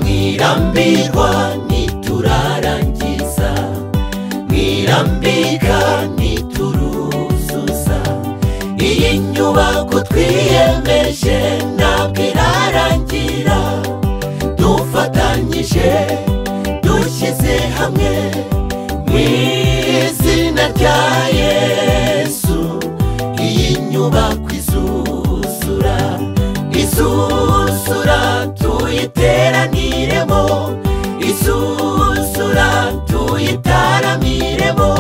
mwirambirwa niturarangiza, mwirambika nituruzuza. Iyi nyubako twiyemeje ntabwo irarangira, dufatanyije dushyize hamwe mu izina rya Yesu. Iyi nyubako izuzura, izuzura tuyiteraniremo, izuzura tuyitaramiremo.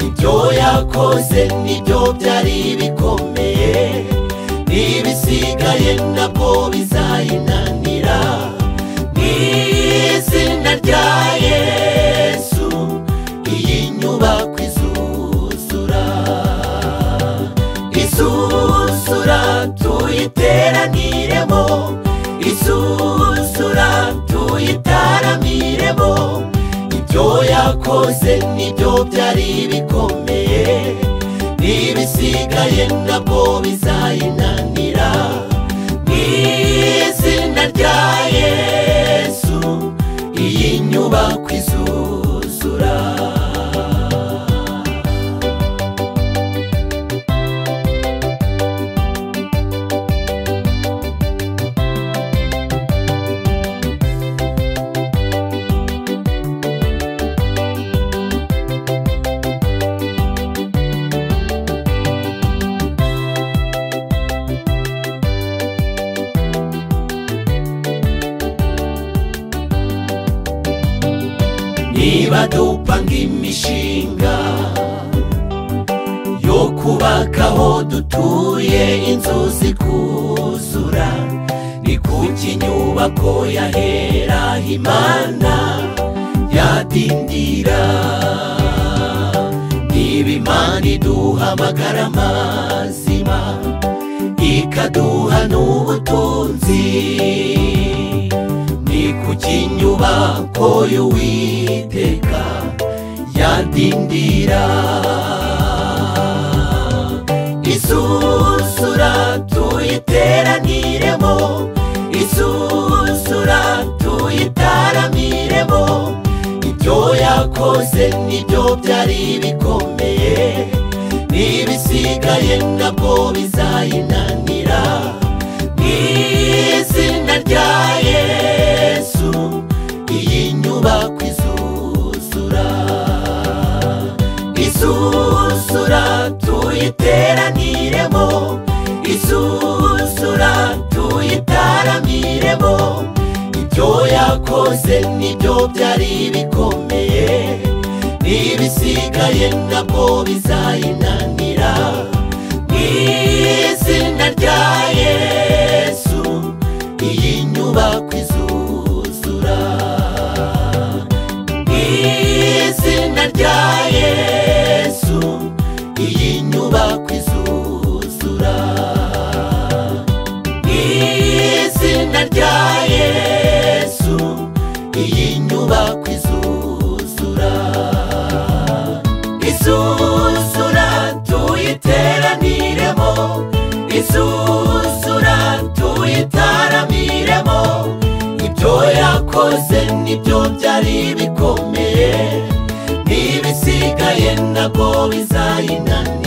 Ibyo yakoze nibyo byari bikomeye, n'ibisigaye nabwo bizayinanira. Mu izina rya Yesu iyi nyubako izuzura, izuzura tuyiteraniremo, izuzura tuyitaramiremo. Ibyo yakoze nibyo byari bikomeye, n'ibisigaye nabwo bizayinanira. Mu izina rya Yesu iyi nyubako izuzura. Niba dupanga imishinga yo kubaka aho dutuye inzu zikuzura, ni kuki inyubako yahera Imana yadindira? Niba Imana iduhamagara amazima ikaduha n'ubutunzi, ni kuki inyubako y'Uwiteka yadindira? Izuzura tuyiteraniremo, izuzura tuyitaramiremo. Ibyo yakoze nibyo byari bikomeye, n'ibisigaye nabwo bizayinanira. Mu izina rya Yesu iyi nyubako izuzura, izuzura tuyiteraniremo, izuzura tuyitaramiremo. Ibyo yakoze nibyo byari bikomeye, n'ibisigaye nabwo bizayinanira. Mu izina rya Yesu iyi nyubako izuzura, mu izina rya Yesu iyi nyubako izuzura, mu izina rya Yesu iyi nyubako izuzura. Izuzura tuyiteraniremo, izuzura tuyitaramiremo. Ibyo yakoze nibyo byari bikomeye, n'ibisigaye nabwo bizayinanira.